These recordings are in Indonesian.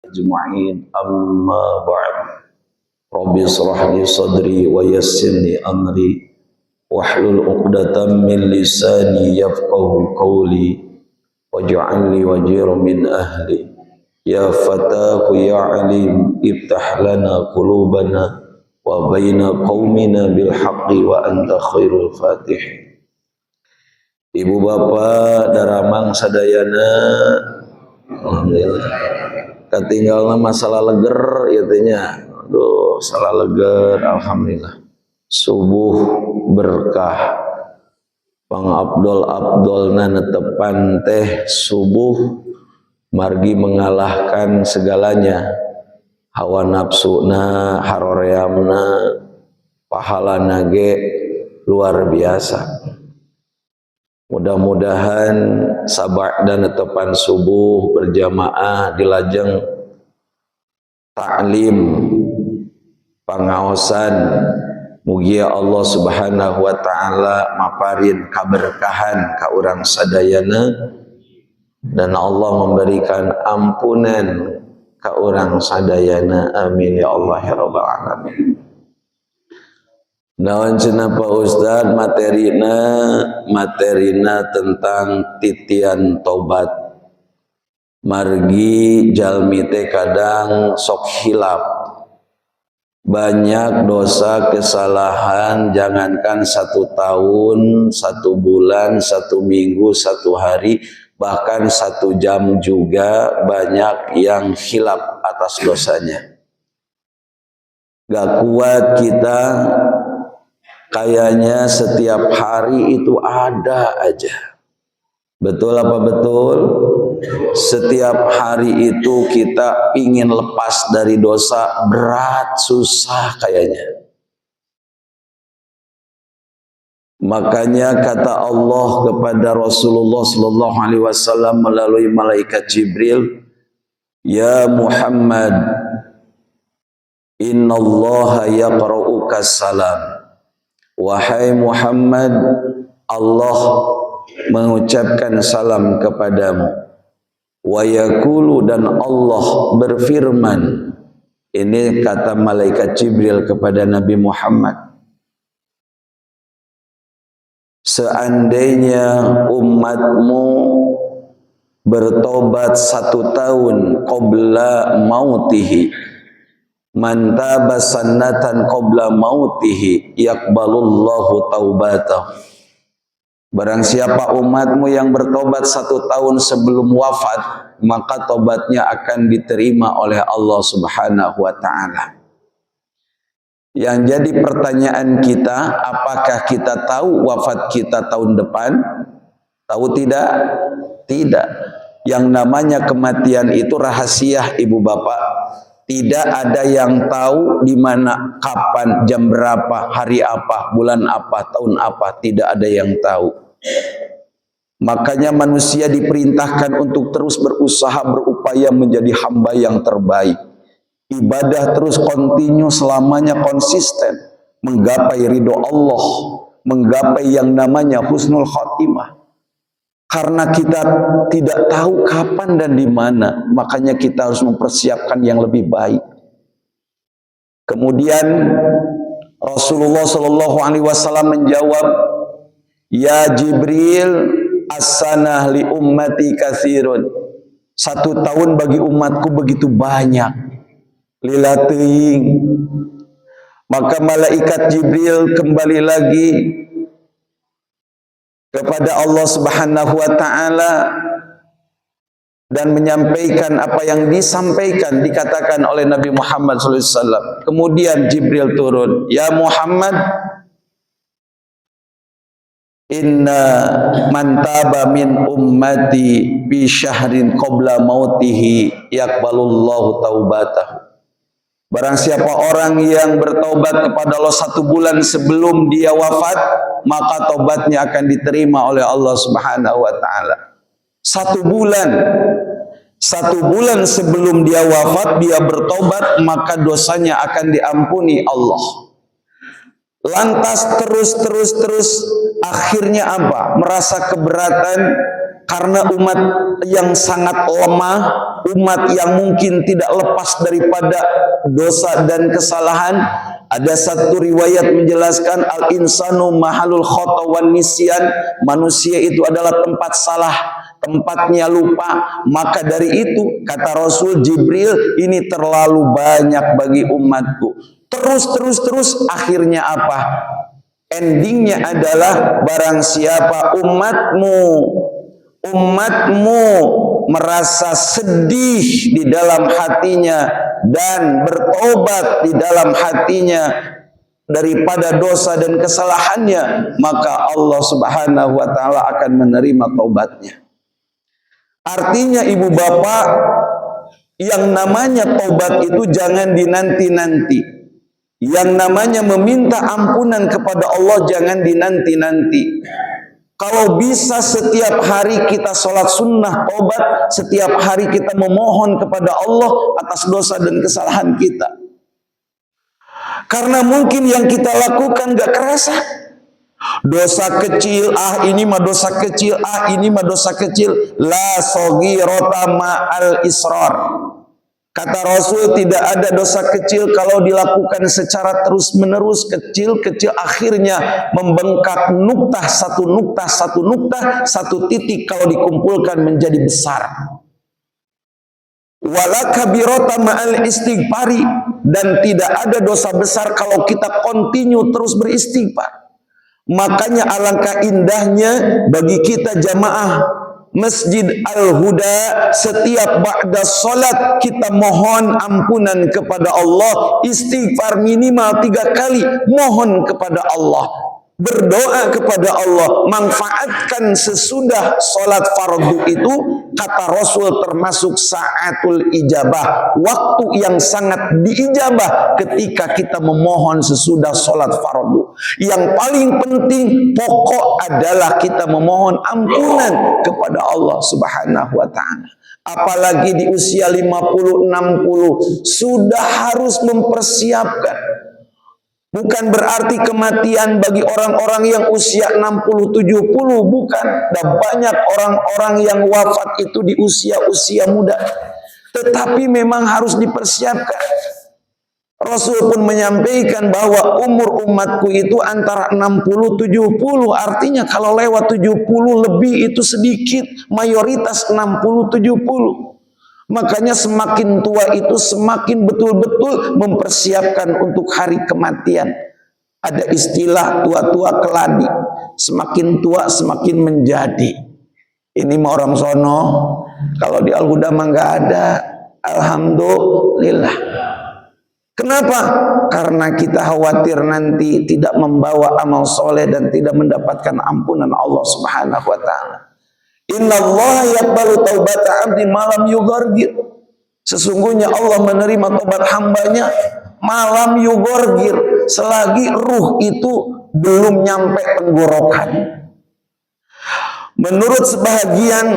أجمعين أما بعد رب اشرح لي صدري ويسر لي أمري واحلل عقدة من لساني يفقهوا قولي واجعل لي وزيرا من أهلي يا فتاه يا عليم افتح لنا قلوبنا وبين قومنا بالحق وأنت خير الفاتحين. Ibu bapak daramang sadayana, alhamdulillah. Ketinggalan masalah leger yaitunya, aduh salah leger, alhamdulillah. Subuh berkah, pang abdol netepan teh subuh, margi mengalahkan segalanya, hawa nafsuna, haroreamna, pahala nage luar biasa. Mudah-mudahan sabak dan tepan subuh berjamaah di lajeng ta'lim pangaosan mugia Allah Subhanahu wa taala maparin kaberkahan ka urang sadayana dan Allah memberikan ampunan ka urang sadayana, amin ya Allah ya rabbal alamin. Naon cenah Pak Ustaz materina tentang titian tobat. Margi jalmi teh kadang sok hilap. Banyak dosa kesalahan, jangankan 1 tahun, 1 bulan, 1 minggu, 1 hari, bahkan 1 jam juga banyak yang hilap atas dosanya. Gak kuat kita, kayaknya setiap hari itu ada aja. Betul apa betul? Setiap hari itu kita ingin lepas dari dosa, berat, susah kayaknya. Makanya kata Allah kepada Rasulullah sallallahu alaihi wasallam melalui malaikat Jibril, "Ya Muhammad, innallaha yaqra'uka salam." Wahai Muhammad, Allah mengucapkan salam kepadamu. Wa yaqulu, dan Allah berfirman. Ini kata malaikat Jibril kepada Nabi Muhammad. Seandainya umatmu bertobat 1 tahun qabla mautihi, man taba sannatan qabla mautihi yaqbalullahu taubatahu. Barang siapa umatmu yang bertobat 1 tahun sebelum wafat, maka tobatnya akan diterima oleh Allah Subhanahu wa taala. Yang jadi pertanyaan kita, apakah kita tahu wafat kita tahun depan? Tahu tidak? Tidak. Yang namanya kematian itu rahasia, Ibu Bapak. Tidak ada yang tahu di mana, kapan, jam berapa, hari apa, bulan apa, tahun apa. Tidak ada yang tahu. Makanya manusia diperintahkan untuk terus berusaha, berupaya menjadi hamba yang terbaik. Ibadah terus kontinu selamanya konsisten. Menggapai ridho Allah. Menggapai yang namanya husnul khotimah. Karena kita tidak tahu kapan dan di mana, makanya kita harus mempersiapkan yang lebih baik. Kemudian Rasulullah Shallallahu Alaihi Wasallam menjawab, Ya Jibril, as-sanah li ummati katsirun. 1 tahun bagi umatku begitu banyak. Lila teuing. Maka malaikat Jibril kembali lagi kepada Allah Subhanahu wa taala dan menyampaikan apa yang disampaikan, dikatakan oleh Nabi Muhammad SAW. Kemudian Jibril turun, Ya Muhammad, inna man taba min ummati bi syahrin qabla mautihi yaqbalullahu taubatahu. Barang siapa orang yang bertobat kepada Allah 1 bulan sebelum dia wafat, maka tobatnya akan diterima oleh Allah Subhanahu wa taala. 1 bulan. 1 bulan sebelum dia wafat, dia bertobat, maka dosanya akan diampuni Allah. Lantas terus, akhirnya apa? Merasa keberatan, karena umat yang sangat lemah, umat yang mungkin tidak lepas daripada dosa dan kesalahan. Ada satu riwayat menjelaskan al-insanu mahalul khata wan nisyan, manusia itu adalah tempat salah, tempatnya lupa. Maka dari itu kata Rasul Jibril, ini terlalu banyak bagi umatku. Terus akhirnya apa? Endingnya adalah barang siapa umatmu merasa sedih di dalam hatinya dan bertobat di dalam hatinya daripada dosa dan kesalahannya, maka Allah Subhanahu wa taala akan menerima taubatnya. Artinya ibu bapak, yang namanya taubat itu jangan dinanti-nanti. Yang namanya meminta ampunan kepada Allah jangan dinanti-nanti. Kalau bisa setiap hari kita sholat sunnah taubat, setiap hari kita memohon kepada Allah atas dosa dan kesalahan kita. Karena mungkin yang kita lakukan gak kerasa. Dosa kecil, ini mah dosa kecil, ini mah dosa kecil. La soghirota ma'al israr. Kata Rasul, tidak ada dosa kecil kalau dilakukan secara terus-menerus, kecil-kecil akhirnya membengkak satu titik kalau dikumpulkan menjadi besar. Wala kabirota ma'al istighfari, dan tidak ada dosa besar kalau kita continue terus beristighfar. Makanya alangkah indahnya bagi kita jamaah Masjid Al-Huda, setiap ba'da salat kita mohon ampunan kepada Allah, istighfar minimal 3 kali, mohon kepada Allah, berdoa kepada Allah, manfaatkan sesudah salat fardu itu, kata Rasul termasuk sa'atul ijabah, waktu yang sangat diijabah ketika kita memohon sesudah salat fardu. Yang paling penting pokok adalah kita memohon ampunan kepada Allah Subhanahu wa taala. Apalagi di usia 50-60 sudah harus mempersiapkan. Bukan berarti kematian bagi orang-orang yang usia 60-70, bukan. Dan banyak orang-orang yang wafat itu di usia-usia muda. Tetapi memang harus dipersiapkan. Rasul pun menyampaikan bahwa umur umatku itu antara 60-70. Artinya kalau lewat 70 lebih itu sedikit. Mayoritas 60-70. Makanya semakin tua itu semakin betul-betul mempersiapkan untuk hari kematian. Ada istilah tua-tua keladi. Semakin tua semakin menjadi. Ini mah orang sono. Kalau di Al-Huda mah nggak ada. Alhamdulillah. Kenapa? Karena kita khawatir nanti tidak membawa amal soleh dan tidak mendapatkan ampunan Allah Subhanahu wa ta'ala. Innallaha yaqbalu taubata 'abdi malam yughargir. Sesungguhnya Allah menerima taubat hambanya malam yughargir, selagi ruh itu belum nyampe tenggorokan. Menurut sebahagian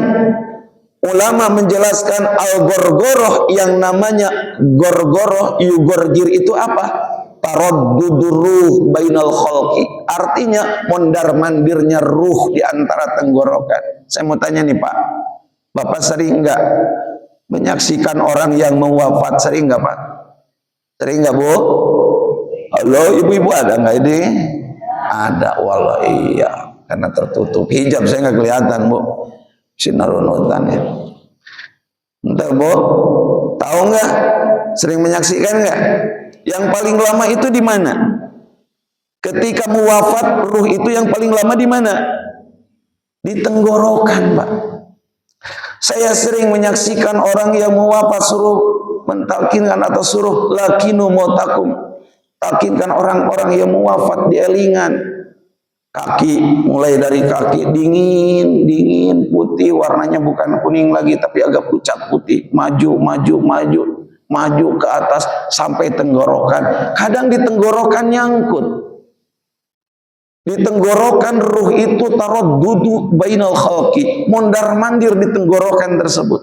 ulama menjelaskan al-gorgoroh, yang namanya gorgoroh yughargir itu apa? Taraddudur ruh bainal khalqi. Artinya mondar-mandirnya ruh di antara tenggorokan. Saya mau tanya nih Pak, Bapak sering nggak menyaksikan orang yang mau wafat? Sering nggak Pak? Sering nggak Bu? Halo ibu-ibu, ada nggak ini? Ada, walau iya, karena tertutup hijab saya nggak kelihatan Bu. Sinarunutan ya. Entah Bu, tahu nggak? Sering menyaksikan nggak? Yang paling lama itu di mana? Ketika mau wafat, ruh itu yang paling lama di mana? Di tenggorokan, Pak. Saya sering menyaksikan orang yang mau wafat suruh mentalkinkan atau suruh lakinu motakum. Talkinkan orang-orang yang mau wafat di elingan. Kaki, mulai dari kaki dingin, putih, warnanya bukan kuning lagi tapi agak pucat putih. Maju ke atas sampai tenggorokan. Kadang di tenggorokan nyangkut. Di tenggorokan ruh itu taraddudu bainal khalqi, mondar-mandir di tenggorokan tersebut.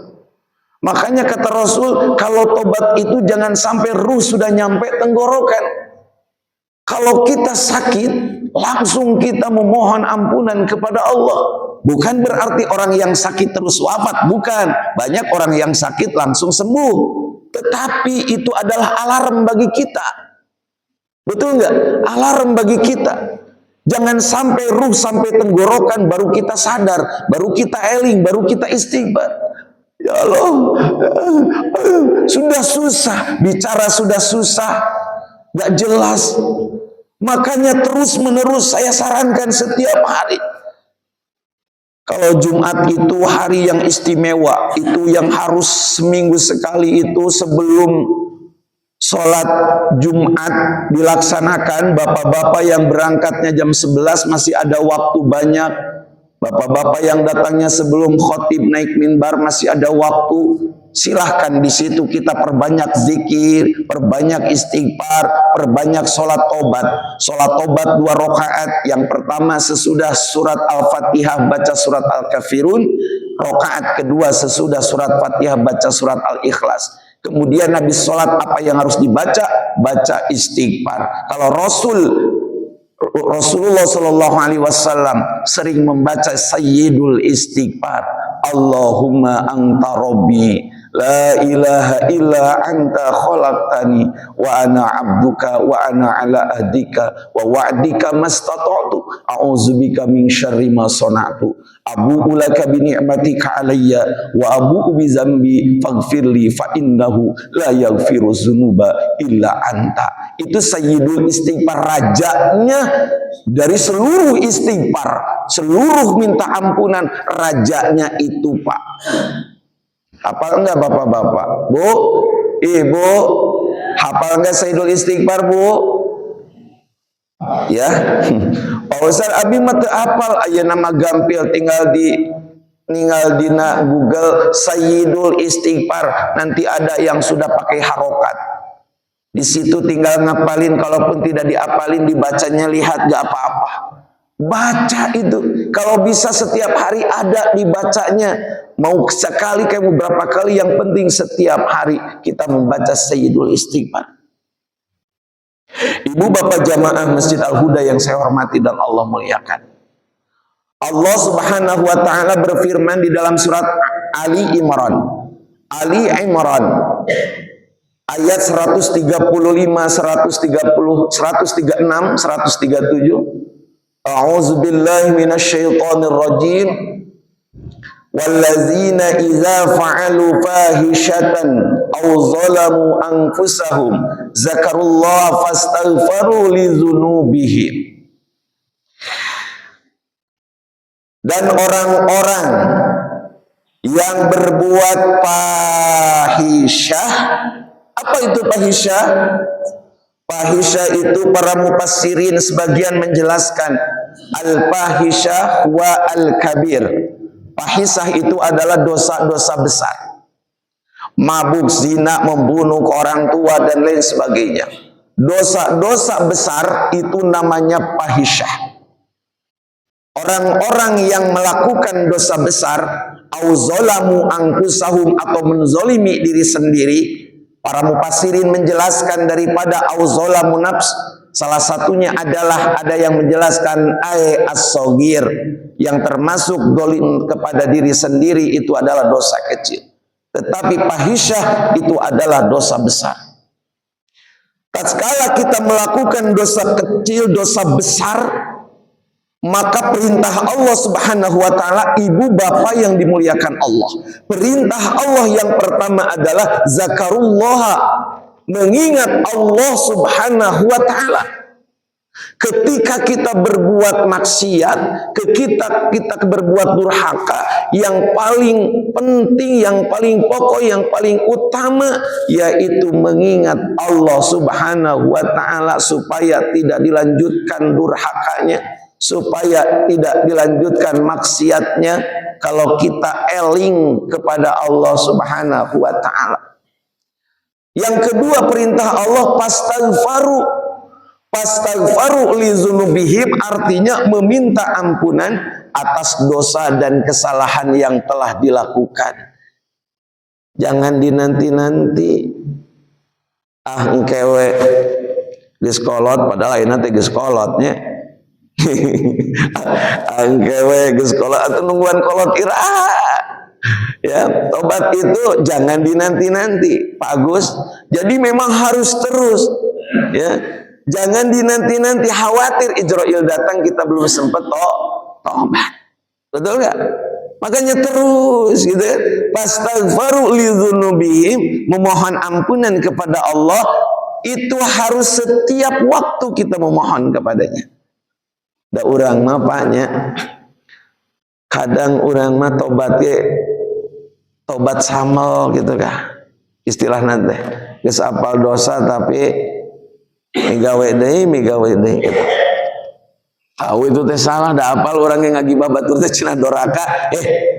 Makanya kata Rasul, kalau tobat itu jangan sampai ruh sudah nyampe tenggorokan. Kalau kita sakit, langsung kita memohon ampunan kepada Allah. Bukan berarti orang yang sakit terus wafat, bukan. Banyak orang yang sakit langsung sembuh. Tetapi itu adalah alarm bagi kita. Betul nggak? Alarm bagi kita. Jangan sampai ruh sampai tenggorokan baru kita sadar, baru kita eling, baru kita istighfar. Ya Allah, sudah susah, bicara sudah susah, nggak jelas. Makanya terus menerus saya sarankan setiap hari. Kalau Jumat itu hari yang istimewa, itu yang harus seminggu sekali itu sebelum sholat Jumat dilaksanakan. Bapak-bapak yang berangkatnya jam 11 masih ada waktu banyak. Bapak-bapak yang datangnya sebelum khotib naik minbar masih ada waktu. Silahkan di situ kita perbanyak zikir, perbanyak istighfar, perbanyak sholat tobat. Sholat tobat 2 rakaat. Yang pertama sesudah surat Al-Fatihah baca surat Al-Kafirun. Rakaat kedua sesudah surat Fatihah baca surat Al-Ikhlas. Kemudian habis sholat apa yang harus dibaca? Baca istighfar. Kalau Rasulullah Shallallahu Alaihi Wasallam sering membaca Sayyidul Istighfar. Allahumma anta rabbi la ilaha illa anta khalaqtani wa ana abduka wa ana ala ahdika wa wa'dika mastata'tu a'udzubika min syarri ma sana'tu abu'u laka bi ni'matika alayya wa abu'u bi dzambi faghfirli fa innahu la yaghfiru dzunuba illa anta. Itu Sayyidul Istighfar, rajanya dari seluruh istighfar, seluruh minta ampunan, rajanya itu, Pak. Hafal enggak bapak-bapak? Bu, ibu, hafal enggak Sayyidul Istighfar, Bu? Ya. Pak Ustaz abi mah teu hafal, aya nama gampil tinggal dina Google Sayyidul Istighfar, nanti ada yang sudah pakai harokat. Di situ tinggal ngapalin, kalaupun tidak diapalin dibacanya, lihat gak apa-apa. Baca itu, kalau bisa setiap hari ada dibacanya. Mau sekali kayak mau berapa kali, yang penting setiap hari kita membaca Sayyidul Istighfar. Ibu bapak jamaah Masjid Al-Huda yang saya hormati dan Allah muliakan. Allah Subhanahu wa taala berfirman di dalam surat Ali Imran. Ali Imran ayat 135, 136, 137. A'udzubillahi minasyaitonir rajim. Wallazina idza fa'alu fahishatan aw zalamu anfusahum zakarullaha fastaghfaru lidzunubihim. Dan orang-orang yang berbuat fahisyah. Apa itu fahisyah? Fahisyah itu para mufassirin sebagian menjelaskan al-fahisyah wa al-kabir. Fahisyah itu adalah dosa-dosa besar. Mabuk, zina, membunuh orang tua dan lain sebagainya. Dosa-dosa besar itu namanya fahisyah. Orang-orang yang melakukan dosa besar, auzolamu angkusahum, atau menzolimi diri sendiri. Para mufassirin menjelaskan daripada auzolamu nafs, salah satunya adalah ada yang menjelaskan as-saghir, yang termasuk dolim kepada diri sendiri itu adalah dosa kecil. Tetapi fahisyah itu adalah dosa besar. Tatkala kita melakukan dosa kecil, dosa besar, maka perintah Allah Subhanahu wa taala, ibu bapak yang dimuliakan Allah, perintah Allah yang pertama adalah zakarullaha, mengingat Allah Subhanahu wa taala. Ketika kita berbuat maksiat, ketika kita berbuat durhaka, yang paling penting, yang paling pokok, yang paling utama yaitu mengingat Allah Subhanahu wa taala supaya tidak dilanjutkan durhakanya, supaya tidak dilanjutkan maksiatnya. Kalau kita eling kepada Allah Subhanahu wa taala. Yang kedua, perintah Allah fastaghfaru li dzunubihim, artinya meminta ampunan atas dosa dan kesalahan yang telah dilakukan. Jangan dinanti-nanti. Engkewe geus kolot, padahal ayeuna teh geus kolotnya. Angkewe ke sekolah atau nungguan kolot iraha. Ya, tobat itu jangan dinanti-nanti, Pak Agus. Jadi memang harus terus, ya. Jangan dinanti-nanti, khawatir Ijroil datang kita belum sempat tobat. Betul nggak? Makanya terus gitu. Fastaghfaru lidzunubihim, memohon ampunan kepada Allah itu harus setiap waktu kita memohon kepadanya. Da urang mah paknya kadang urang mah tobat samel gitu kah istilah nanti geus apal dosa tapi migawe deui gitu. Tahu itu teh salah, da apal orang yang ngagibah batur teh cenah doraka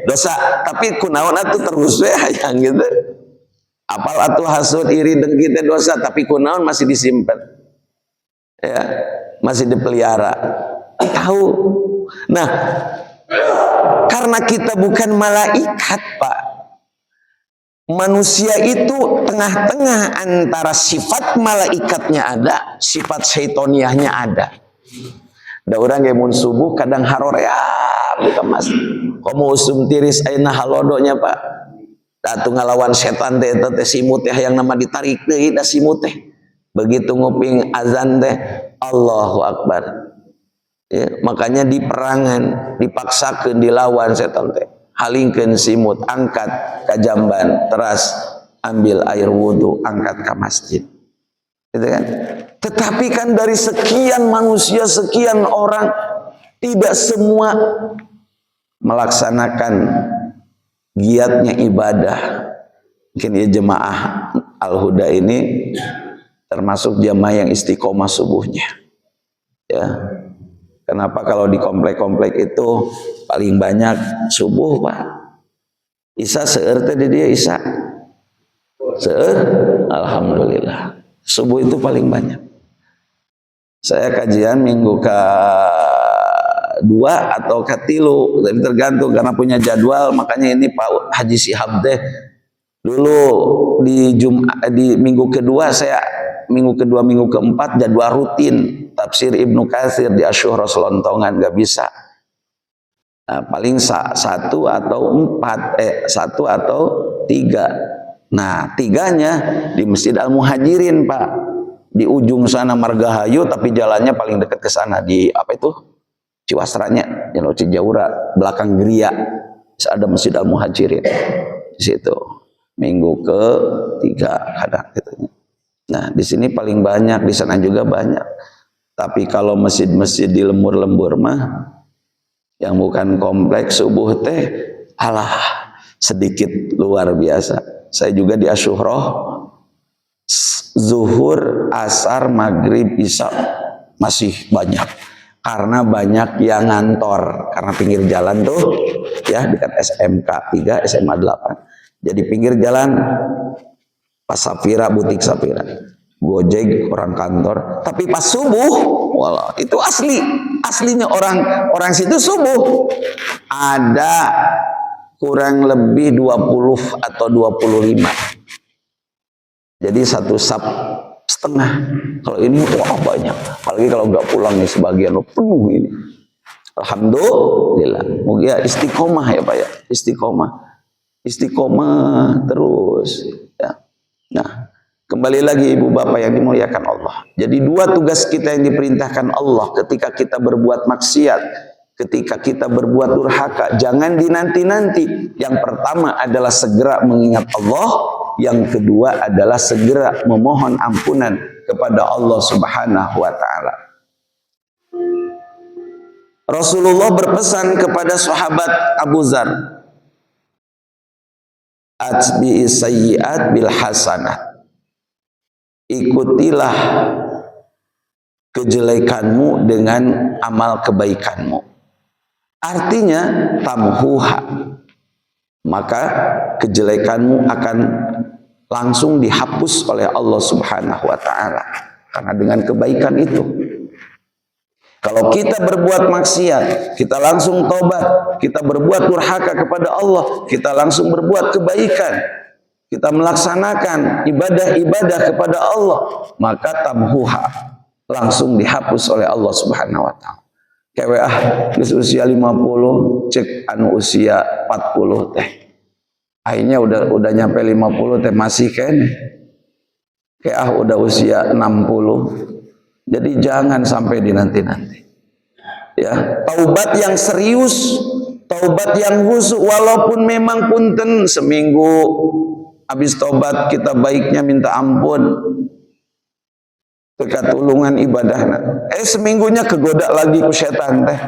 dosa tapi kunaon atuh terus we hayang gitu. Apal atuh hasud iri dengki teh dosa tapi kunaon masih disimpan. Ya, masih dipelihara. Tahu. Nah, karena kita bukan malaikat, Pak. Manusia itu tengah-tengah antara sifat malaikatnya ada, sifat syaitoniahnya ada. Ada orang yang mun subuh kadang harorea bukan mas. Komo usum tiris ayeuna halodonya, Pak. Datu ngalawan setan teh simut teh yang nama ditarik deui da simut teh. Begitu nguping azan teh Allahu Akbar. Ya, makanya di perangan dipaksakeun dilawan setan teh. Halingkeun simut, angkat ka jamban, teras ambil air wudu, angkat ke masjid. Gitu kan? Tetapi kan dari sekian manusia, sekian orang, tidak semua melaksanakan giatnya ibadah. Mungkin ya jemaah Al-Huda ini termasuk jemaah yang istiqomah subuhnya. Ya. Kenapa kalau di komplek-komplek itu paling banyak subuh, Pak? Isa seueur teh di dia Isa. Seueur? Alhamdulillah. Subuh itu paling banyak. Saya kajian minggu ke-2 atau ke-3, tapi tergantung karena punya jadwal. Makanya ini Pak Haji Shihab teh dulu di minggu kedua saya minggu kedua minggu keempat jadwal rutin tafsir Ibnu Katsir di Asyura selontongan nggak bisa. Nah, paling 1 atau 4 1 atau 3. Nah, 3-nya di Masjid Al-Muhajirin, Pak. Di ujung sana Margahayu tapi jalannya paling dekat ke sana di apa itu? Ciwasranya, yang Cijaura, belakang geria. Ada Masjid Al-Muhajirin. Di situ. Minggu ke-3 kadang gitu. Nah, di sini paling banyak, di sana juga banyak. Tapi kalau masjid-masjid di lembur-lembur mah yang bukan kompleks subuh teh alah sedikit luar biasa. Saya juga di Asyuroh zuhur, asar, maghrib, isya masih banyak. Karena banyak yang ngantor karena pinggir jalan tuh ya dekat SMK 3, SMA 8. Jadi pinggir jalan pas Safira, butik Safira, Gojek orang kantor. Tapi pas subuh, walah itu aslinya orang situ subuh ada kurang lebih 20 atau 25. Jadi 1 sab setengah. Kalau ini wah banyak. Apalagi kalau nggak pulang nih sebagian penuh ini. Alhamdulillah. Moga istiqomah ya Pak ya. Istiqomah terus ya. Nah, kembali lagi Ibu Bapak yang dimuliakan Allah. Jadi 2 tugas kita yang diperintahkan Allah ketika kita berbuat maksiat, ketika kita berbuat durhaka, jangan dinanti-nanti. Yang pertama adalah segera mengingat Allah, yang kedua adalah segera memohon ampunan kepada Allah Subhanahu wa taala. Rasulullah berpesan kepada sahabat Abu Dzar, "Atbi'i sayyi'at bil hasanah." Ikutilah kejelekanmu dengan amal kebaikanmu. Artinya tamhuha. Maka kejelekanmu akan langsung dihapus oleh Allah Subhanahu wa taala karena dengan kebaikan itu. Kalau kita berbuat maksiat, kita langsung tobat, kita berbuat durhaka kepada Allah, kita langsung berbuat kebaikan, kita melaksanakan ibadah-ibadah kepada Allah, maka tamhuha langsung dihapus oleh Allah Subhanahu wa taala. Kewe geus usia 50 cek anu usia 40 teh. Akhirnya udah nyampe 50 teh masih kan. Udah usia 60. Jadi jangan sampai dinanti-nanti. Ya, taubat yang serius, taubat yang khusyuk, walaupun memang punten seminggu habis taubat kita baiknya minta ampun. Ketulungan ibadahna. Seminggunya kegoda lagi ku setan teh.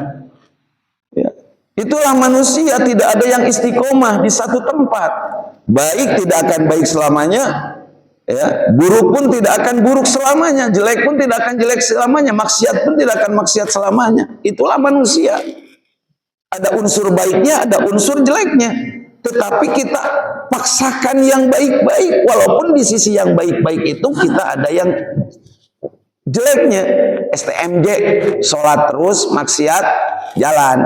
Ya. Itulah manusia, tidak ada yang istiqomah di satu tempat. Baik tidak akan baik selamanya, ya. Buruk pun tidak akan buruk selamanya, jelek pun tidak akan jelek selamanya, maksiat pun tidak akan maksiat selamanya. Itulah manusia. Ada unsur baiknya, ada unsur jeleknya. Tetapi kita paksakan yang baik-baik, walaupun di sisi yang baik-baik itu kita ada yang jeleknya. STMJ, sholat terus maksiat jalan,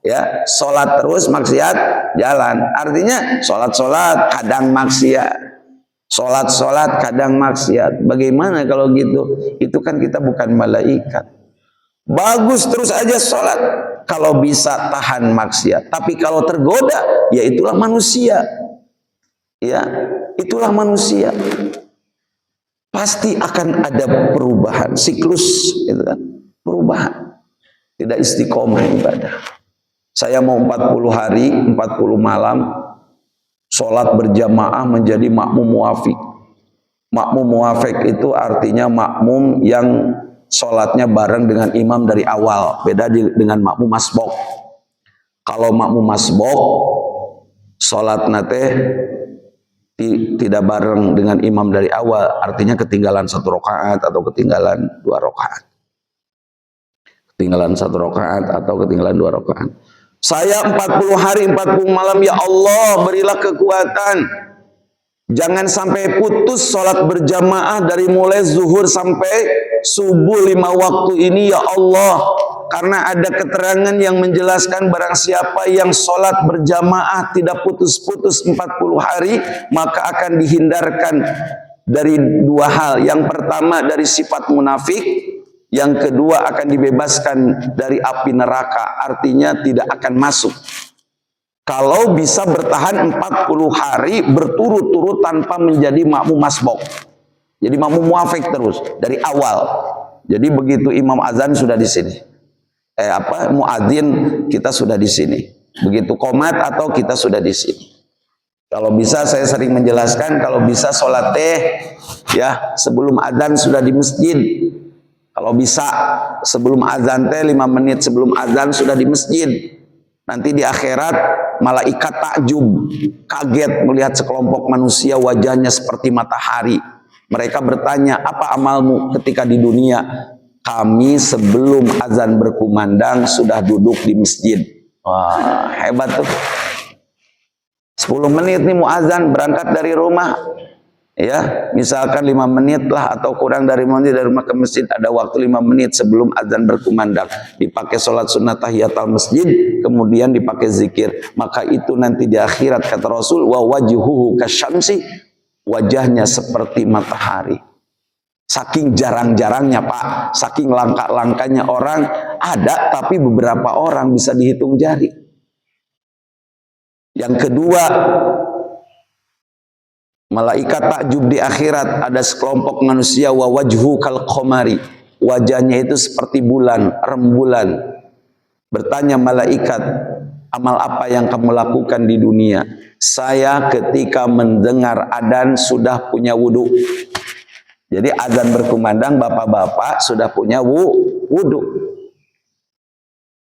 ya, sholat terus maksiat jalan, artinya sholat kadang maksiat, sholat kadang maksiat. Bagaimana kalau gitu? Itu kan kita bukan malaikat. Bagus terus aja sholat kalau bisa tahan maksiat, tapi kalau tergoda, ya itulah manusia, ya itulah manusia. Pasti akan ada perubahan, siklus itu kan, perubahan. Tidak istiqomah ibadah. Saya mau 40 hari, 40 malam sholat berjamaah menjadi makmum muwafiq. Makmum muwafiq itu artinya makmum yang sholatnya bareng dengan imam dari awal. Beda dengan makmum masbok. Kalau makmum masbok sholat nate tidak bareng dengan imam dari awal, artinya ketinggalan 1 rakaat atau ketinggalan 2 rakaat. Ketinggalan 1 rakaat atau ketinggalan 2 rakaat. Saya 40 hari 40 malam, ya Allah berilah kekuatan. Jangan sampai putus sholat berjamaah dari mulai zuhur sampai subuh 5 waktu ini, ya Allah. Karena ada keterangan yang menjelaskan barang siapa yang sholat berjamaah tidak putus-putus 40 hari, maka akan dihindarkan dari 2 hal. Yang pertama dari sifat munafik, yang kedua akan dibebaskan dari api neraka, artinya tidak akan masuk. Kalau bisa bertahan 40 hari berturut-turut tanpa menjadi makmum masbok. Jadi makmum muwafiq terus dari awal. Jadi begitu imam azan sudah di sini. Muadzin kita sudah di sini. Begitu qomat atau kita sudah di sini. Kalau bisa saya sering menjelaskan, kalau bisa sholat ya sebelum azan sudah di masjid. Kalau bisa sebelum azan 5 menit sebelum azan sudah di masjid. Nanti di akhirat malaikat takjub, kaget melihat sekelompok manusia wajahnya seperti matahari. Mereka bertanya, apa amalmu ketika di dunia? Kami sebelum azan berkumandang sudah duduk di masjid. Wah, hebat tuh. 10 menit nih mau azan, berangkat dari rumah. Ya, misalkan 5 menit lah atau kurang dari menit dari rumah ke masjid, ada waktu 5 menit sebelum azan berkumandang. Dipakai sholat sunnah tahiyatul masjid, kemudian dipakai zikir. Maka itu nanti di akhirat kata Rasul, wa wajhuhu kasyamsi, wajahnya seperti matahari. Saking jarang-jarangnya Pak, saking langka-langkanya orang, ada tapi beberapa orang bisa dihitung jari. Yang kedua, malaikat takjub di akhirat, ada sekelompok manusia wa wajhu kal qamari, wajahnya itu seperti bulan, rembulan. Bertanya malaikat, amal apa yang kamu lakukan di dunia? Saya ketika mendengar adzan sudah punya wudu. Jadi azan berkumandang, bapak-bapak sudah punya wudu.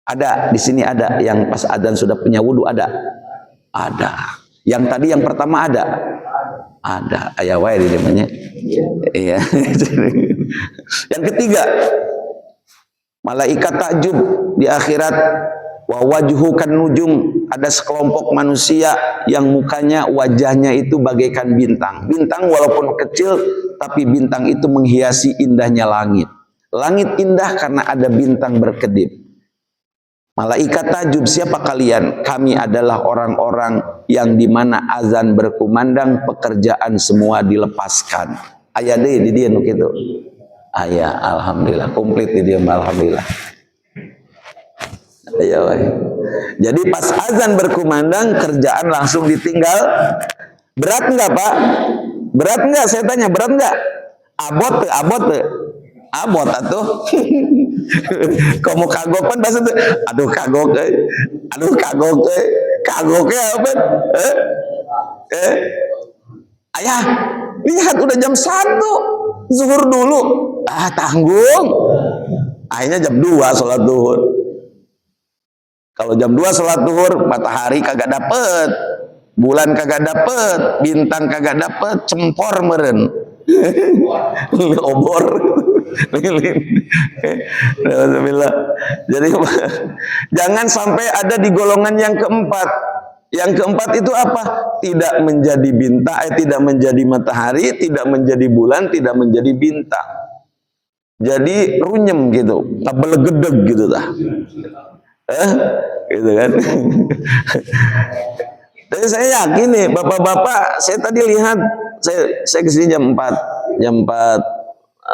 Ada di sini, ada yang pas azan sudah punya wudu, ada. Yang tadi yang pertama ada. Ayah wae di namanya. Iya. Yang ketiga, malaikat takjub di akhirat, wa wajhu kan nujum, ada sekelompok manusia yang mukanya, wajahnya itu bagaikan bintang. Bintang walaupun kecil, tapi bintang itu menghiasi indahnya langit. Langit indah karena ada bintang berkedip. Malaikat takjub, siapa kalian? Kami adalah orang-orang yang dimana azan berkumandang, pekerjaan semua dilepaskan. Ayah deh di dia gitu. Ayah, alhamdulillah, komplit di dia, alhamdulillah. Iya, jadi pas azan berkumandang kerjaan langsung ditinggal. Berat enggak Pak? Berat enggak? Saya tanya, berat enggak? Abot tuh, abot tuh. Abot atuh. Kamu kagok kan bahasa tuh. Aduh kagok Aduh kagok Kagoknya apa? Ayah, lihat udah jam 1. Zuhur dulu. Ah, tanggung. Akhirnya jam 2 sholat duhur. Kalau jam 2 sholat duhur, matahari kagak dapet, bulan kagak dapet, bintang kagak dapet, cempor meren. Obor. Jadi jangan sampai ada di golongan yang keempat. Yang keempat itu apa? Tidak menjadi bintang, tidak menjadi matahari, tidak menjadi bulan, tidak menjadi bintang. Jadi runyem gitu, tabel gedeg gitu dah. Gitu kan. Tapi saya yakin nih bapak-bapak, saya tadi lihat, saya kesini jam 4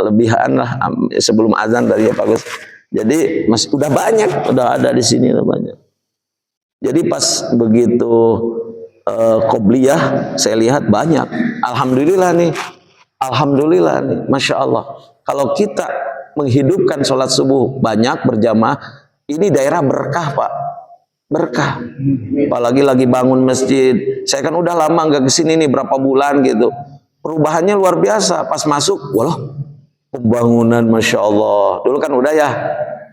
lebihan lah sebelum azan tadi ya Pak Gus. Jadi masih udah banyak, udah ada di sini udah banyak. Jadi pas begitu qobliyah saya lihat banyak. Alhamdulillah nih, masya Allah. Kalau kita menghidupkan sholat subuh banyak berjamaah, ini daerah berkah Pak, berkah. Apalagi lagi bangun masjid. Saya kan udah lama nggak kesini nih, berapa bulan gitu. Perubahannya luar biasa. Pas masuk, walah, pembangunan masya Allah. Dulu kan udah ya,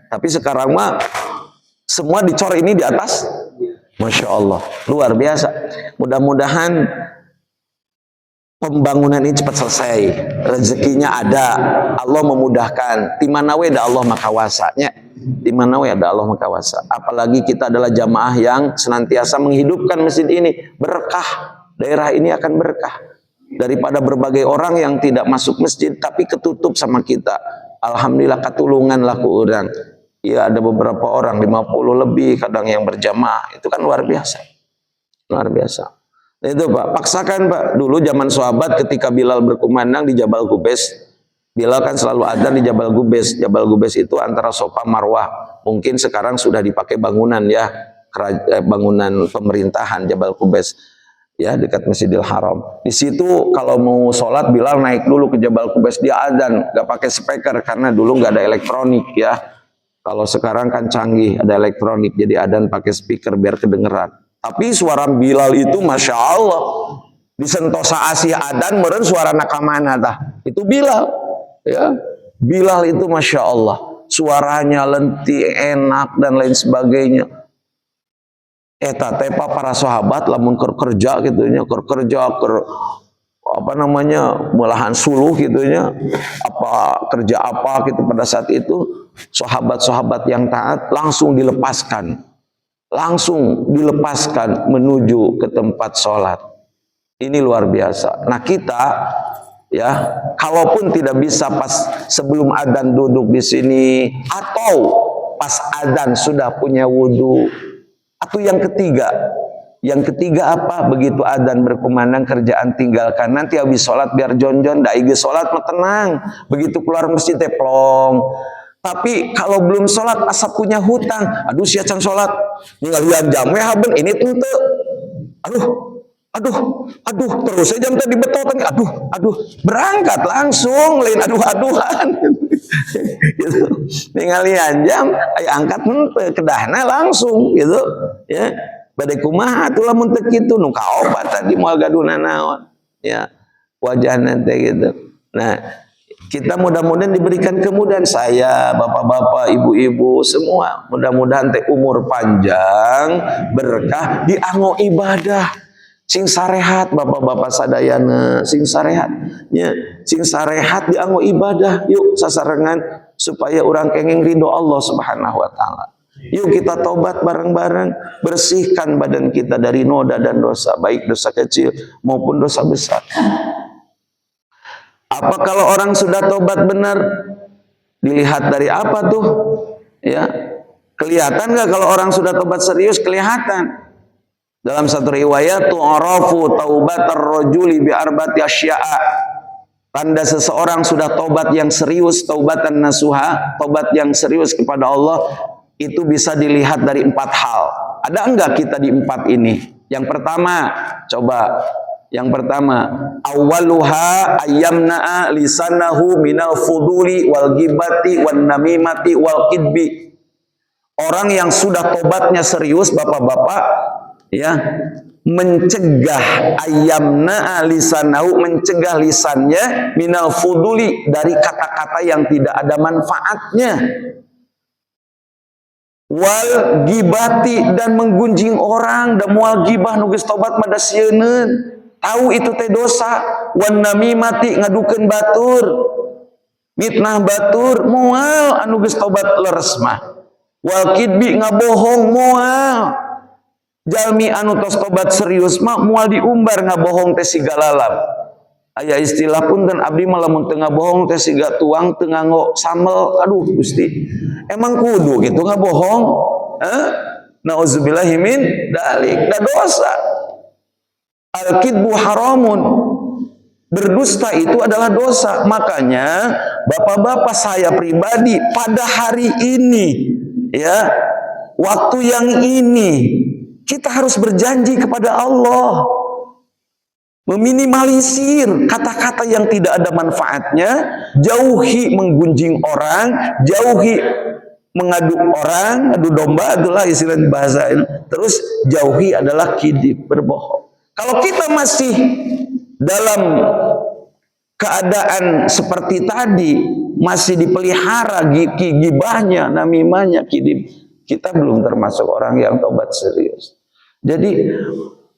tapi sekarang mah semua dicor ini di atas, masya Allah, luar biasa. Mudah-mudahan pembangunan ini cepat selesai, rezekinya ada, Allah memudahkan. Timanawe ada Allah makawasanya, dimana ada Allah makawasa. Apalagi kita adalah jamaah yang senantiasa menghidupkan masjid ini, berkah. Daerah ini akan berkah daripada berbagai orang yang tidak masuk masjid tapi ketutup sama kita. Alhamdulillah katulungan laku orang. Ya ada beberapa orang 50 lebih kadang yang berjamaah, itu kan luar biasa. Luar biasa. Itu Pak, paksakan Pak. Dulu zaman sahabat ketika Bilal berkumandang di Jabal Gubes, Bilal kan selalu ada di Jabal Gubes. Jabal Gubes itu antara Sofa Marwah. Mungkin sekarang sudah dipakai bangunan ya, bangunan pemerintahan Jabal Gubes. Ya, dekat Masjidil Haram. Di situ kalau mau sholat Bilal naik dulu ke Jabal Gubes, dia adzan, nggak pakai speaker karena dulu nggak ada elektronik ya. Kalau sekarang kan canggih, ada elektronik, jadi adzan pakai speaker biar kedengeran. Tapi suara Bilal itu masya Allah, di Sentosa Asia adzan meren suara nakamana tah. Itu Bilal, ya. Bilal itu masya Allah, suaranya lentik, enak dan lain sebagainya. Eta tepa para sahabat lamun kerja gitunya, kerja apa namanya melahan suluh gitunya, apa kerja apa gitu pada saat itu sahabat-sahabat yang taat langsung dilepaskan menuju ke tempat sholat. Ini luar biasa. Nah kita ya, kalaupun tidak bisa pas sebelum adzan duduk di sini atau pas adzan sudah punya wudhu, atau yang ketiga apa? Begitu adzan berkumandang kerjaan tinggalkan. Nanti habis sholat biar jonjon, daigi sholat mah tenang. Begitu keluar masjid plong. Tapi kalau belum sholat asap punya hutang. Aduh siacan sholat. Ningalian jamnya haben ini tentu. Aduh terus jam tadi betul kan. Aduh berangkat langsung lain aduh-aduhan. Gitu. Ningalian jam angkat kedahna langsung gitu ya. Badai kumaha atuh lamun teu kitu nu kaobat tadi moal gaduna naon ya wajahna teh gitu. Nah, kita mudah-mudahan diberikan kemudahan, saya, bapak-bapak, ibu-ibu semua, mudah-mudahan teh umur panjang, berkah, dianggo ibadah. Sing sarehat bapak-bapak sadayana, sing sarehat nya, sing sarehat dianggo ibadah. Yuk sasarengan supaya orang kenging ridho Allah Subhanahu wa taala. Yuk kita tobat bareng-bareng, bersihkan badan kita dari noda dan dosa, baik dosa kecil maupun dosa besar. Apa kalau orang sudah tobat benar? Dilihat dari apa tuh? Ya, kelihatan nggak kalau orang sudah tobat serius? Kelihatan. Dalam satu riwayat, tu'arafu taubatar rajuli bi arba'ati asya'a. Tanda seseorang sudah tobat yang serius, taubatan nasuha, tobat yang serius kepada Allah, itu bisa dilihat dari 4 hal. Ada enggak kita di 4 ini? Yang pertama, coba. Yang pertama, awwaluha ayyamna'a lisanahu minal fuduli wal ghibati wan namimati wal kidbi. Orang yang sudah tobatnya serius, bapak-bapak, ya, mencegah ayyamna'a lisanahu, mencegah lisannya minal fuduli, dari kata-kata yang tidak ada manfaatnya, wal gibati, dan menggunjing orang, dan mual gibah nugas tobat mada sieun, tahu itu teh dosa, wan namimati, ngadukeun batur, mitnah batur, mual anu geus tobat leres mah, wal kidbi, ngabohong mual, jalmi anu tos tobat serius mah mual diumbar ngabohong teh siga lalap. Aya istilah punten abdi mah lamun teu ngabohong teh siga tuang teu nganggo sambel. Aduh Gusti, emang kudu gitu ngabohong? Nauzubillahi min dalik, da dosa. Al-kidbu haramun, berdusta itu adalah dosa. Makanya bapak-bapak, saya pribadi pada hari ini, ya, waktu yang ini kita harus berjanji kepada Allah, meminimalisir kata-kata yang tidak ada manfaatnya, jauhi menggunjing orang, jauhi mengadu orang, adu domba, itulah istilah bahasa ini. Terus jauhi adalah kidib, berbohong. Kalau kita masih dalam keadaan seperti tadi, masih dipelihara gibahnya, namimanya, kidib, kita belum termasuk orang yang taubat serius. Jadi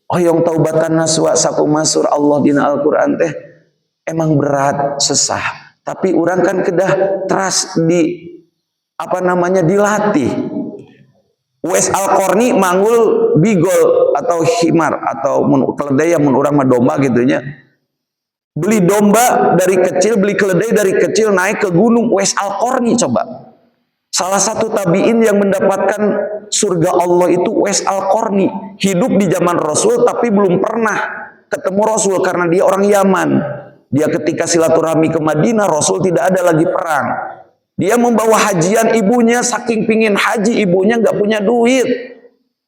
hoyong taubatan naswa saku masur Allah dina Al-Quran teh emang berat, sesah. Tapi orang kan kedah teras dilatih. Wes Al-Qarni manggul bigol atau himar atau keledai, mun urang mah domba gitunya. Beli domba dari kecil, beli keledai dari kecil, naik ke gunung. Wes Al-Qarni, coba. Salah satu tabi'in yang mendapatkan surga Allah itu Wes Al-Qarni. Hidup di zaman Rasul tapi belum pernah ketemu Rasul karena dia orang Yaman. Dia ketika silaturahmi ke Madinah, Rasul tidak ada lagi perang. Dia membawa hajian ibunya, saking pingin haji, ibunya nggak punya duit.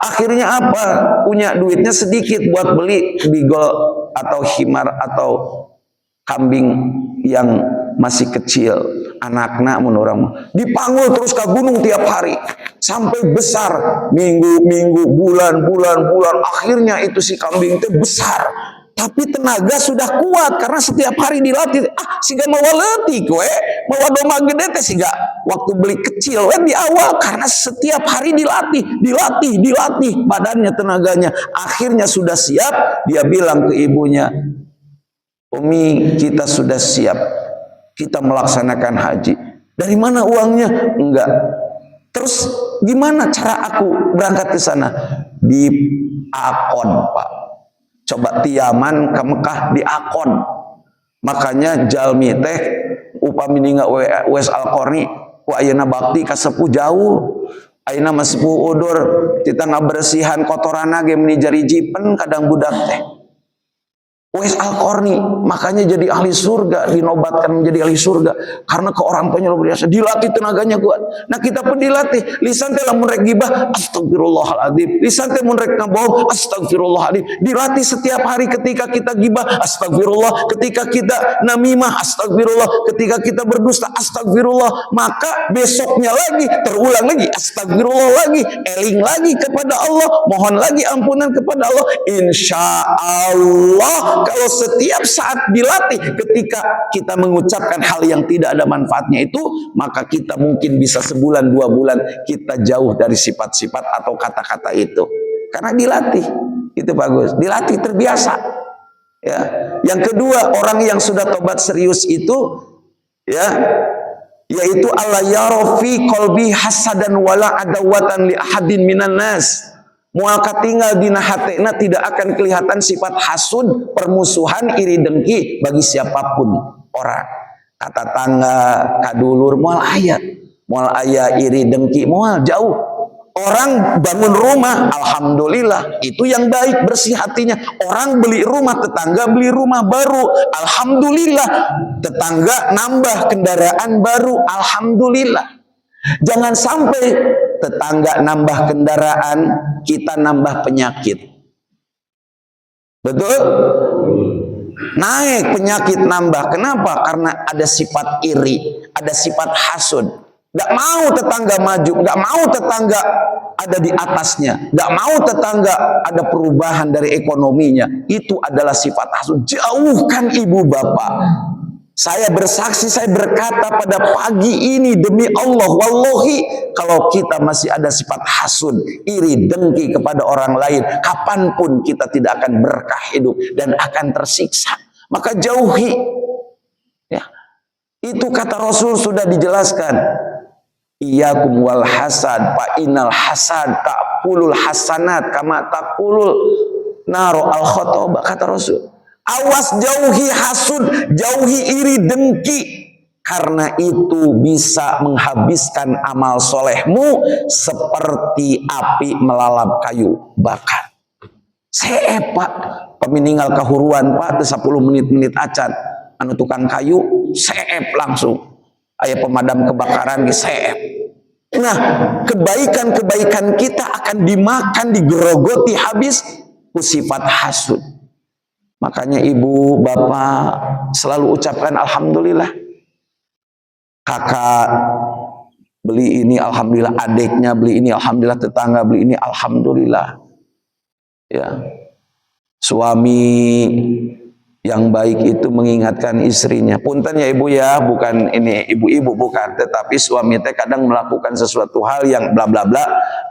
Akhirnya apa? Punya duitnya sedikit buat beli bigol atau himar atau kambing yang masih kecil, anaknya menurut dipanggul terus ke gunung tiap hari sampai besar, minggu, bulan. Akhirnya itu si kambing itu besar. Tapi tenaga sudah kuat karena setiap hari dilatih. Siga mau letih gue, mau domba gede teh siga waktu beli kecil di awal karena setiap hari dilatih badannya, tenaganya. Akhirnya sudah siap, dia bilang ke ibunya, Umi, kita sudah siap, kita melaksanakan haji. Dari mana uangnya? Enggak. Terus gimana cara aku berangkat ke sana? Di akon, Pak. Coba tiaman ke Mekah di akon. Makanya jalmi teh upami ninga Wes Al-Qarni ku ayeuna bakti ka sepuh jauh. Ayeuna mah sepuh udur kita ngabersihan kotorana ge meni jari jipen kadang budak teh. Wes Al-Qarni makanya jadi ahli surga, dinobatkan menjadi ahli surga karena keorangannya luar biasa, dilatih tenaganya kuat. Nah kita pun dilatih, lisan teh lamun rek gibah astagfirullahaladzim, lisan teh mun rek ngabohong astagfirullahaladzim, dilatih setiap hari. Ketika kita gibah astagfirullah, ketika kita namimah astagfirullah, ketika kita berdusta astagfirullah, maka besoknya lagi terulang lagi astagfirullah lagi, eling lagi kepada Allah, mohon lagi ampunan kepada Allah. Insya Allah kalau setiap saat dilatih, ketika kita mengucapkan hal yang tidak ada manfaatnya itu, maka kita mungkin bisa sebulan 2 bulan kita jauh dari sifat-sifat atau kata-kata itu. Karena dilatih, itu bagus. Dilatih, terbiasa. Ya. Yang kedua, orang yang sudah tobat serius itu, ya, yaitu alla yara fi qalbi hasadan wala adawatan li ahadin minan nas. Mual katinggal dina hatena tidak akan kelihatan sifat hasud, permusuhan, iri dengki bagi siapapun orang. Kata tangga, kadulur, mual ayat, mual ayat iri dengki, mual jauh. Orang bangun rumah, alhamdulillah, itu yang baik, bersih hatinya. Orang beli rumah, tetangga beli rumah baru, alhamdulillah. Tetangga nambah kendaraan baru, alhamdulillah. Jangan sampai tetangga nambah kendaraan, kita nambah penyakit. Betul? Naik penyakit nambah. Kenapa? Karena ada sifat iri, ada sifat hasud. Gak mau tetangga maju, gak mau tetangga ada di atasnya, gak mau tetangga ada perubahan dari ekonominya. Itu adalah sifat hasud. Jauhkan ibu bapak. Saya bersaksi, saya berkata pada pagi ini demi Allah, wallahi, kalau kita masih ada sifat hasud, iri, dengki kepada orang lain, kapanpun kita tidak akan berkah hidup dan akan tersiksa. Maka jauhi. Ya. Itu kata Rasul sudah dijelaskan. Iyyakum wal hasad, fa innal hasad ta'kulul hasanat kama ta'kulul naru al khotoba, kata Rasul. Awas, jauhi hasud, jauhi iri dengki, karena itu bisa menghabiskan amal solehmu seperti api melalap kayu bakar. Saya pak pemininggal kahuruan pak 10 menit acan anu tukang kayu seep langsung aya pemadam kebakaran di seep. Nah, kebaikan-kebaikan kita akan dimakan, digerogoti habis ku sifat hasud. Makanya ibu, bapak selalu ucapkan alhamdulillah. Kakak beli ini alhamdulillah, adiknya beli ini alhamdulillah, tetangga beli ini alhamdulillah. Ya. Suami yang baik itu mengingatkan istrinya. Punten ya ibu ya, bukan ini ibu-ibu bukan, tetapi suami teh kadang melakukan sesuatu hal yang bla bla bla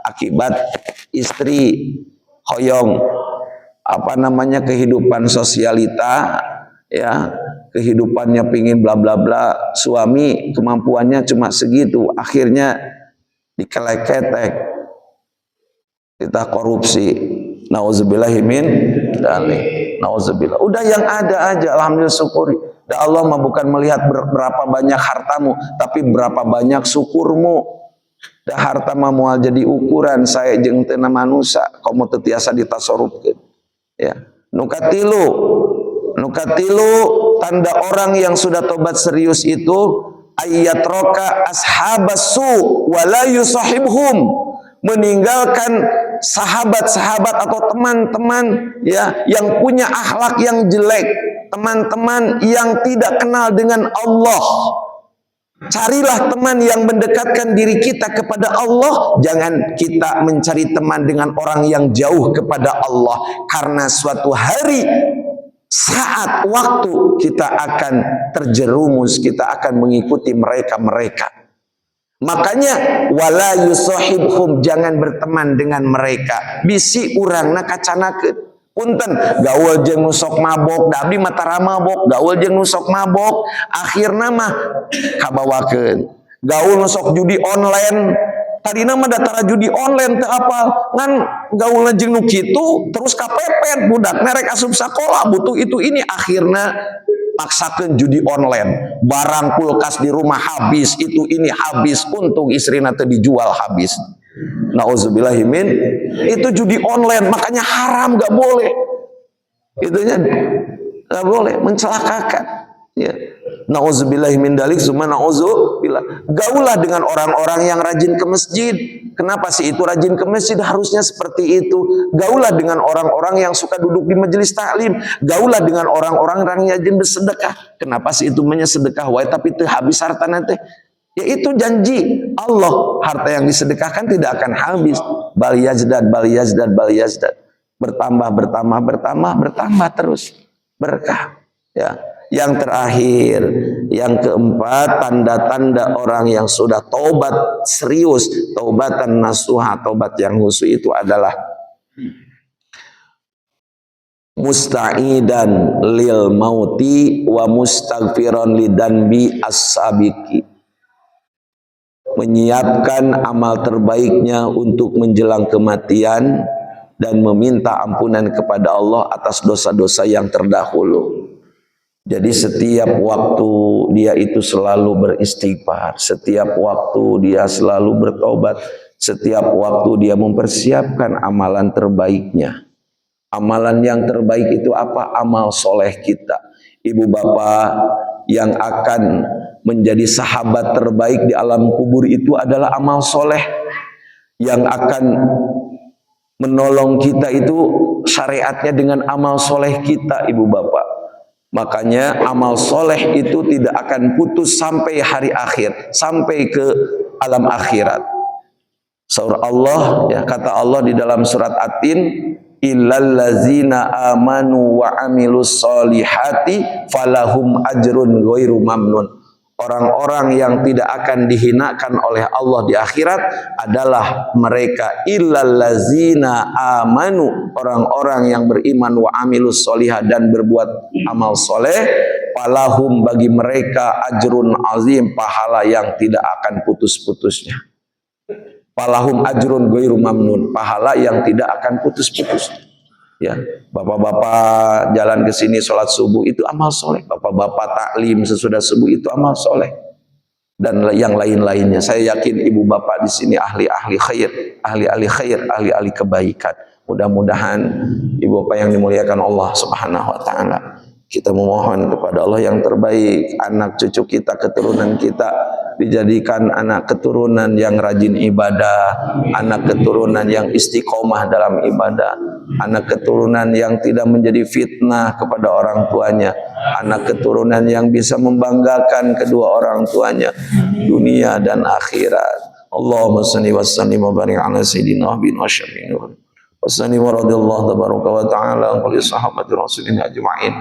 akibat istri hoyong kehidupan sosialita, ya, kehidupannya pingin bla bla bla, suami kemampuannya cuma segitu, akhirnya dikelek-ketek, kita korupsi, nauzubillahimin dzalik, nauzubillah. Udah yang ada aja, alhamdulillah syukuri. Dan Allah mah bukan melihat berapa banyak hartamu, tapi berapa banyak syukurmu. Da harta mah moal jadi ukuran saya jeung teu manusia, komo teu tiasa ditasorupkeun. Ya, nukatilu tanda orang yang sudah tobat serius itu ayat roka ashabasu wala yusahibhum, meninggalkan sahabat-sahabat atau teman-teman ya yang punya akhlak yang jelek, teman-teman yang tidak kenal dengan Allah. Carilah teman yang mendekatkan diri kita kepada Allah. Jangan kita mencari teman dengan orang yang jauh kepada Allah, karena suatu hari, saat waktu, kita akan terjerumus, kita akan mengikuti mereka. Makanya wala yusahibhum, jangan berteman dengan mereka. Bisi urangna kacanakeun. Punten, gaul jeung nusok mabok, da abdi matara mabok, gaul jeung nusok mabok, akhirna mah kabawakeun. Gaul nusok judi online, tadina mah datara judi online teu apal, ngan gaulna jeung nu kitu terus kapepet budak merek asup sakola butuh itu ini, akhirna paksakeun judi online. Barang kulkas di rumah habis, itu ini habis, untung istrina teu dijual habis. Nauzubillahimin, itu judi online, makanya haram, gak boleh. Itunya gak boleh, mencelakakan. Ya. Nauzubillahimin dalik, summa nauzubillah. Gaulah dengan orang-orang yang rajin ke masjid. Kenapa sih itu rajin ke masjid? Harusnya seperti itu. Gaulah dengan orang-orang yang suka duduk di majelis taklim. Gaulah dengan orang-orang yang rajin bersedekah. Kenapa sih itu sedekah wae tapi teu habis harta nanti? Yaitu janji Allah, harta yang disedekahkan tidak akan habis. Bal yazdad, bertambah terus berkah. Ya. Yang terakhir, yang keempat, tanda-tanda orang yang sudah taubat serius, taubatan nasuha, taubat yang khusyuk itu adalah musta'idan lil mauti wa mustaghfiran lidanbi as-sabiki, menyiapkan amal terbaiknya untuk menjelang kematian dan meminta ampunan kepada Allah atas dosa-dosa yang terdahulu. Jadi setiap waktu dia itu selalu beristighfar, setiap waktu dia selalu bertobat, setiap waktu dia mempersiapkan amalan terbaiknya. Amalan yang terbaik itu apa? Amal soleh kita. Ibu bapak yang akan menjadi sahabat terbaik di alam kubur itu adalah amal soleh. Yang akan menolong kita itu syariatnya dengan amal soleh kita, ibu bapak. Makanya amal soleh itu tidak akan putus sampai hari akhir, sampai ke alam akhirat. Surah Allah, ya, kata Allah di dalam surat At-Tin, illal ladzina amanu wa amilus solihati falahum ajrun ghairu mamnun. Orang-orang yang tidak akan dihinakan oleh Allah di akhirat adalah mereka illal ladzina amanu, orang-orang yang beriman wa amilus solihah dan berbuat amal soleh, falahum bagi mereka ajrun azim, pahala yang tidak akan putus-putusnya. Falahum ajrun ghairu mamnun, pahala yang tidak akan putus-putus. Ya, bapak-bapak jalan ke sini sholat subuh itu amal soleh. Bapak-bapak taklim sesudah subuh itu amal soleh. Dan yang lain-lainnya. Saya yakin ibu bapak di sini ahli-ahli khair, ahli-ahli khair, ahli-ahli kebaikan. Mudah-mudahan ibu bapak yang dimuliakan Allah Subhanahu wa taala, kita memohon kepada Allah yang terbaik, anak cucu kita, keturunan kita dijadikan anak keturunan yang rajin ibadah, anak keturunan yang istiqomah dalam ibadah, anak keturunan yang tidak menjadi fitnah kepada orang tuanya, anak keturunan yang bisa membanggakan kedua orang tuanya dunia dan akhirat. Allahumma shalli wa sallim wa barik ala sayyidina wa syafi'ina Wassalamu radhiyallahu tabaraka wa ta'ala an kulli sahabati rasulina ajma'in.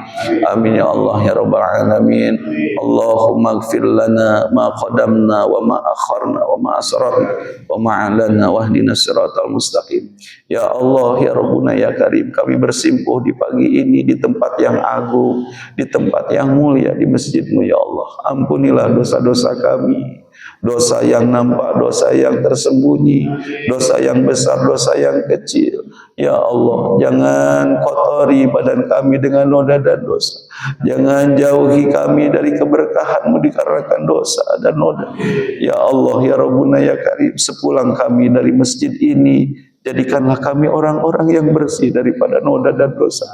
Amin ya Allah ya rabbal alamin. Allahumma ighfir lana ma qadamna wa ma akharna wa ma asrarna wa ma alana wahdina siratal mustaqim. Ya Allah ya Rabbuna ya Karim, kami bersimpuh di pagi ini di tempat yang agung, di tempat yang mulia, di masjid-Mu ya Allah. Ampunilah dosa-dosa kami. Dosa yang nampak, dosa yang tersembunyi, dosa yang besar, dosa yang kecil. Ya Allah, jangan kotori badan kami dengan noda dan dosa. Jangan jauhi kami dari keberkahan-Mu dikarenakan dosa dan noda. Ya Allah, ya Rabbuna ya Karim, sepulang kami dari masjid ini, jadikanlah kami orang-orang yang bersih daripada noda dan dosa.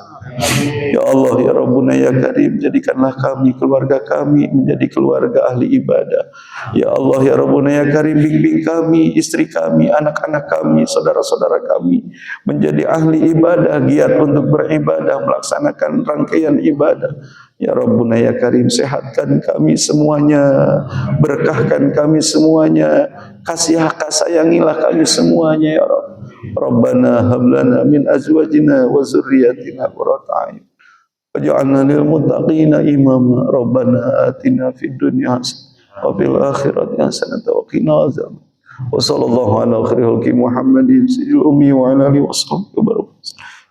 Ya Allah, ya Rabbuna ya Karim, jadikanlah kami, keluarga kami menjadi keluarga ahli ibadah. Ya Allah, ya Rabbuna ya Karim, bimbing kami, istri kami, anak-anak kami, saudara-saudara kami menjadi ahli ibadah, giat untuk beribadah, melaksanakan rangkaian ibadah. Ya Rabbuna ya Karim, sehatkan kami semuanya, berkahkan kami semuanya, sayangilah kami semuanya ya Rabb. Rabbana hab lana min azwajina wa dzurriyyatina qurrata a'yun waj'alna lil muttaqina imama. Rabbana atina fid dunya hasanah wa fil akhirati hasanah wa qina adzabannar. Wa sallallahu ala khairil khalqi Muhammadin sayyidil ummi wa ala alihi washabbihi barak.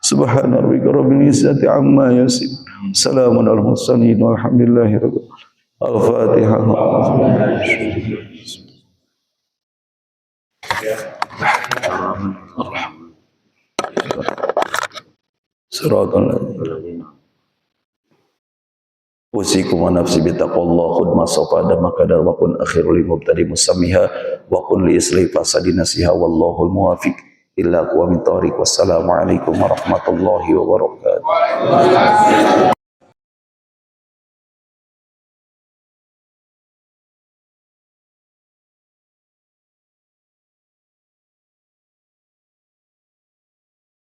Subhana rabbika rabbil izzati amma yasifun. Salamun alal mursalin walhamdulillahi rabbil alamin. Al-Fatihah. Usikum wa nafsi bitaqwallah khudma safada makadar wa kun akhirul mubtadi musamiha wa kun li islih fasadi nasiha wallahul muwafiq illa aqwa min tariq. Wassalamu alaikum warahmatullahi wabarakatuh.